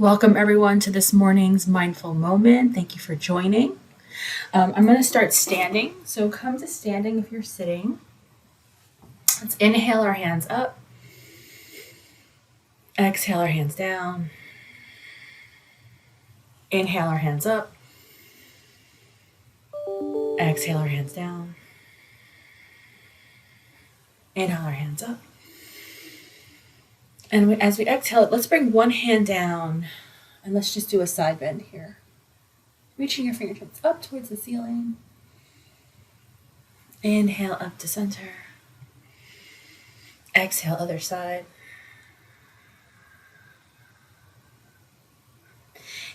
Welcome everyone to this morning's mindful moment. Thank you for joining. I'm going to start standing. So come to standing if you're sitting. Let's inhale our hands up. Exhale our hands down. Inhale our hands up. Exhale our hands down. Inhale our hands up. And as we exhale, let's bring one hand down and let's just do a side bend here. Reaching your fingertips up towards the ceiling. Inhale up to center. Exhale, other side.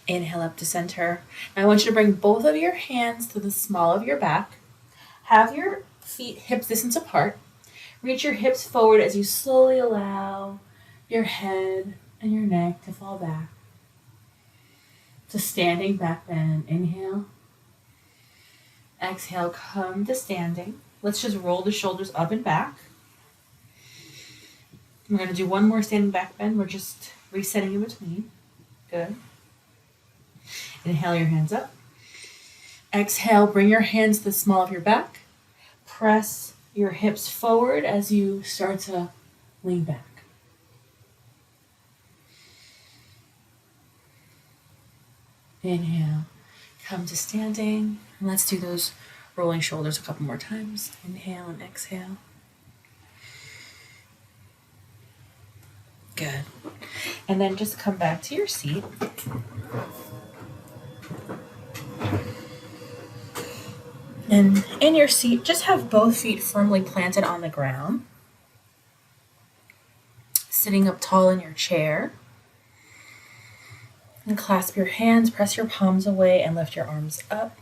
Inhale up to center. Now I want you to bring both of your hands to the small of your back. Have your feet hip distance apart. Reach your hips forward as you slowly allow your head and your neck to fall back. So standing back bend. Inhale. Exhale, come to standing. Let's just roll the shoulders up and back. We're going to do one more standing back bend. We're just resetting in between. Good. Inhale your hands up. Exhale, bring your hands to the small of your back. Press your hips forward as you start to lean back. Inhale, come to standing. And let's do those rolling shoulders a couple more times. Inhale and exhale. Good. And then just come back to your seat. And in your seat, just have both feet firmly planted on the ground. Sitting up tall in your chair. And clasp your hands, press your palms away, and lift your arms up.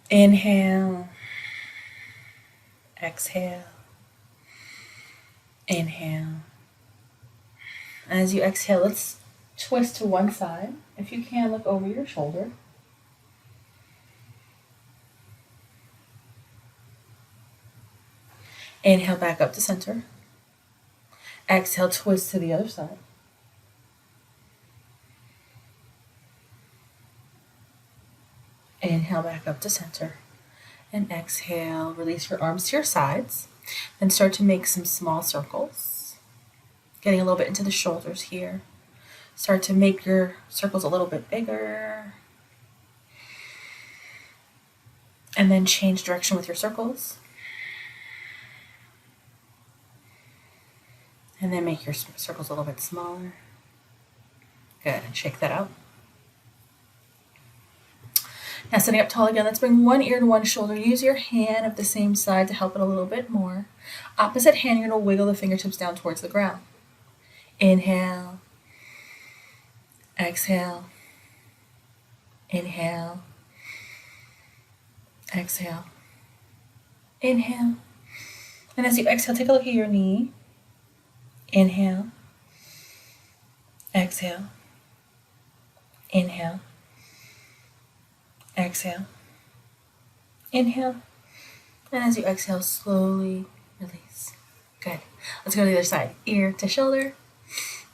Inhale. Exhale. Inhale. And as you exhale, let's twist to one side. If you can, look over your shoulder. Inhale back up to center. Exhale, twist to the other side. Inhale back up to center. And exhale, release your arms to your sides. Then start to make some small circles. Getting a little bit into the shoulders here. Start to make your circles a little bit bigger. And then change direction with your circles. And then make your circles a little bit smaller. Good, and shake that out. Now sitting up tall again, let's bring one ear to one shoulder. Use your hand of the same side to help it a little bit more. Opposite hand, you're going to wiggle the fingertips down towards the ground. Inhale. Exhale. Inhale. Exhale. Inhale. And as you exhale, take a look at your knee. Inhale. Exhale. Inhale. Exhale. Inhale. And as you exhale, slowly release. Good. Let's go to the other side. Ear to shoulder.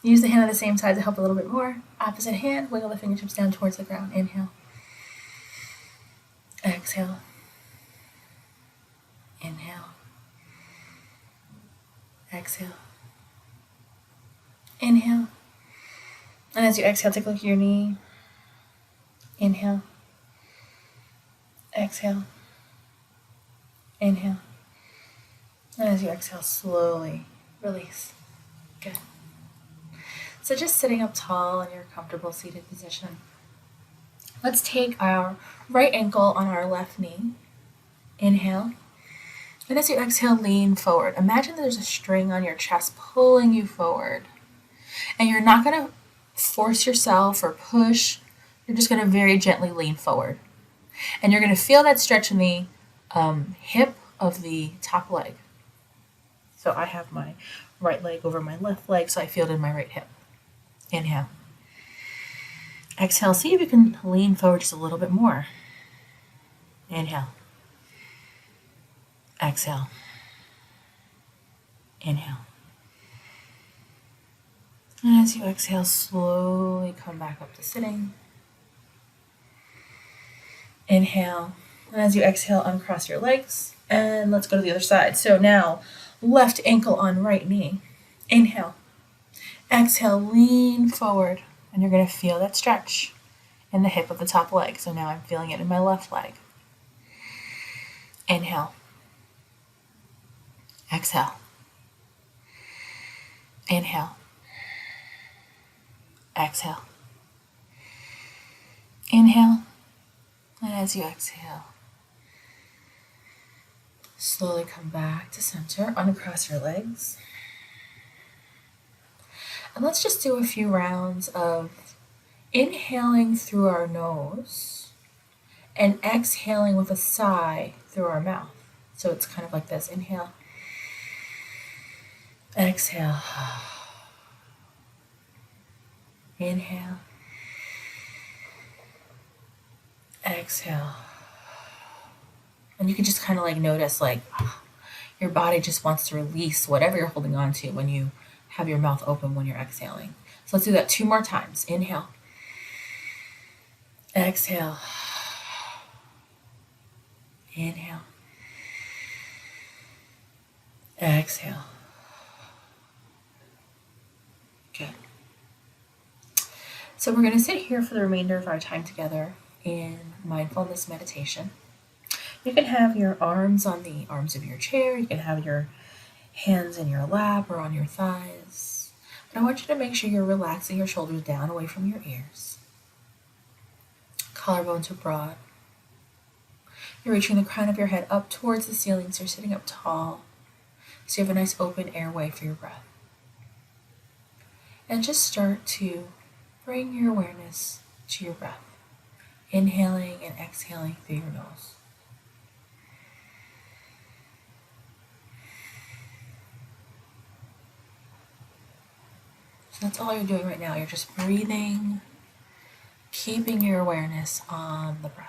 Use the hand on the same side to help a little bit more. Opposite hand, wiggle the fingertips down towards the ground. Inhale. Exhale. Inhale. Exhale. Inhale. And as you exhale, take a look at your knee. Inhale. Exhale. Inhale. And as you exhale, slowly release. Good. So just sitting up tall in your comfortable seated position. Let's take our right ankle on our left knee. Inhale. And as you exhale, lean forward. Imagine there's a string on your chest pulling you forward. And you're not going to force yourself or push. You're just going to very gently lean forward. And you're going to feel that stretch in the hip of the top leg. So I have my right leg over my left leg, so I feel it in my right hip. Inhale. Exhale, see if you can lean forward just a little bit more. Inhale. Exhale. Inhale. And as you exhale, slowly come back up to sitting. Inhale. And as you exhale, uncross your legs. And let's go to the other side. So now, left ankle on right knee. Inhale. Exhale, lean forward. And you're going to feel that stretch in the hip of the top leg. So now I'm feeling it in my left leg. Inhale. Exhale. Inhale. Exhale. Inhale. And as you exhale, slowly come back to center, uncross your legs. And let's just do a few rounds of inhaling through our nose and exhaling with a sigh through our mouth. So it's kind of like this. Inhale. Exhale. Inhale. Exhale. And you can just kind of like notice like your body just wants to release whatever you're holding on to when you have your mouth open when you're exhaling. So let's do that 2 more times. Inhale. Exhale. Inhale. Exhale. Good. So we're going to sit here for the remainder of our time together in mindfulness meditation. You can have your arms on the arms of your chair. You can have your hands in your lap or on your thighs. But I want you to make sure you're relaxing your shoulders down away from your ears. Collarbones are broad. You're reaching the crown of your head up towards the ceiling, so you're sitting up tall. So you have a nice open airway for your breath. And just start to bring your awareness to your breath, inhaling and exhaling through your nose. So that's all you're doing right now. You're just breathing, keeping your awareness on the breath.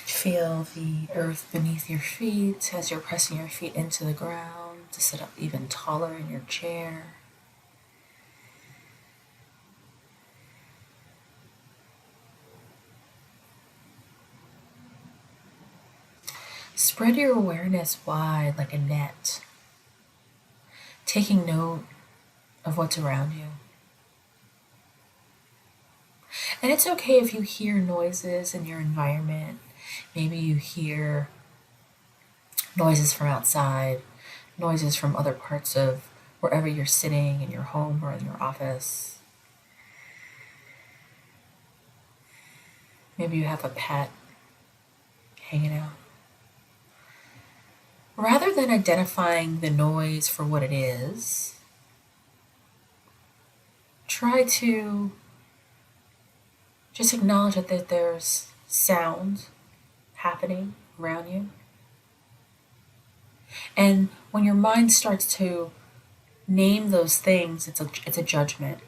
Feel the earth beneath your feet as you're pressing your feet into the ground to sit up even taller in your chair. Spread your awareness wide like a net, taking note of what's around you. And it's okay if you hear noises in your environment. Maybe you hear noises from outside, noises from other parts of wherever you're sitting in your home or in your office. Maybe you have a pet hanging out. Rather than identifying the noise for what it is, try to just acknowledge that there's sound happening around you. And when your mind starts to name those things, it's a judgment.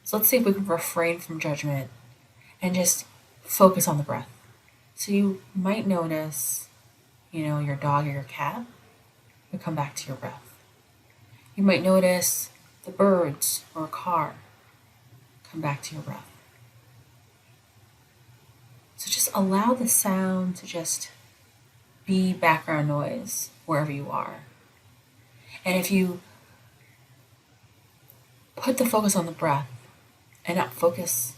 So let's see if we can refrain from judgment and just focus on the breath. So you might notice, your dog or your cat, but come back to your breath. You might notice the birds or a car, come back to your breath. So just allow the sound to just be background noise wherever you are. And if you put the focus on the breath and not focus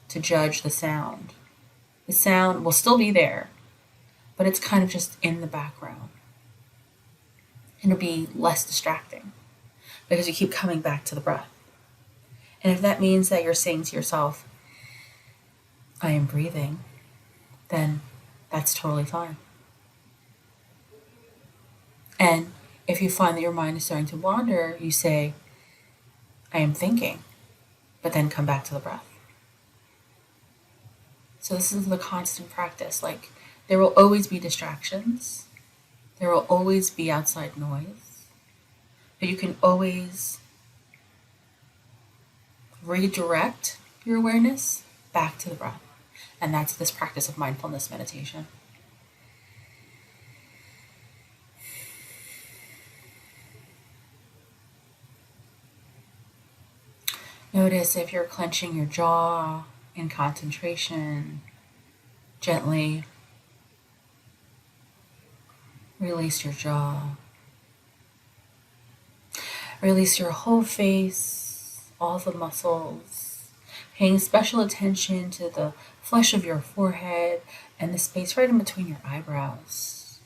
to judge the sound will still be there, but it's kind of just in the background. And it'll be less distracting because you keep coming back to the breath. And if that means that you're saying to yourself, I am breathing, then that's totally fine. And if you find that your mind is starting to wander, you say, I am thinking, but then come back to the breath. So this is the constant practice. Like, there will always be distractions. There will always be outside noise. But you can always redirect your awareness back to the breath. And that's this practice of mindfulness meditation. Notice if you're clenching your jaw in concentration, gently release your jaw. Release your whole face, all the muscles, paying special attention to the flesh of your forehead and the space right in between your eyebrows.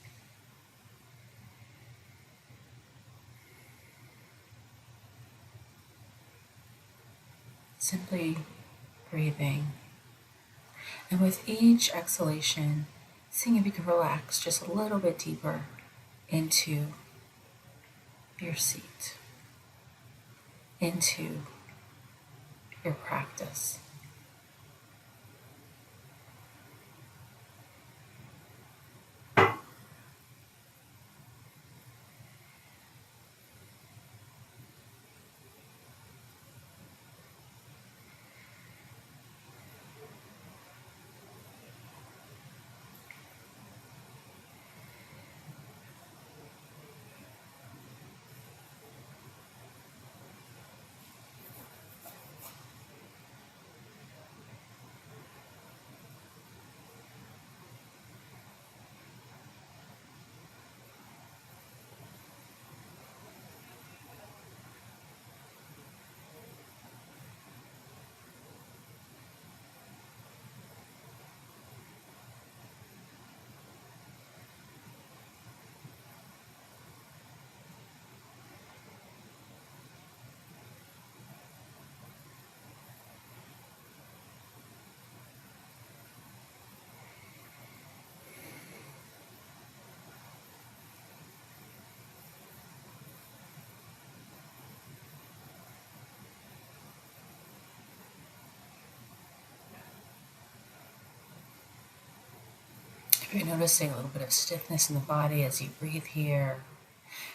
Simply breathing. And with each exhalation, seeing if you can relax just a little bit deeper into your seat, into your practice. If you're noticing a little bit of stiffness in the body as you breathe here,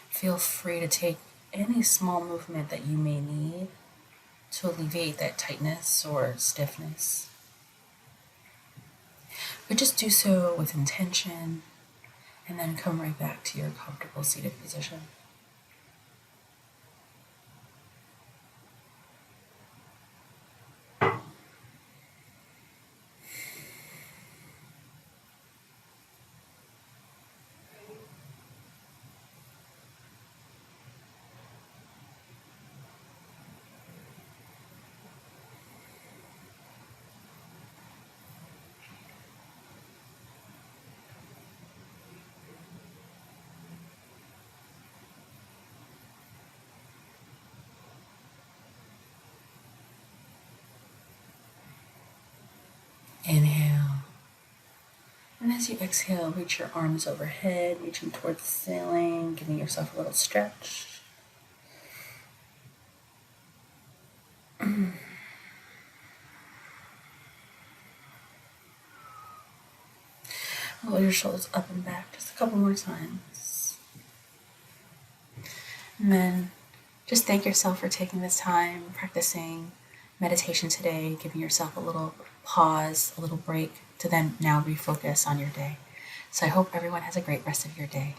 feel free to take any small movement that you may need to alleviate that tightness or stiffness. But just do so with intention and then come right back to your comfortable seated position. Inhale. And as you exhale, reach your arms overhead, reaching towards the ceiling, giving yourself a little stretch. Roll your shoulders up and back just a couple more times. And then just thank yourself for taking this time, practicing meditation today, giving yourself a little pause, a little break to then now refocus on your day. So I hope everyone has a great rest of your day.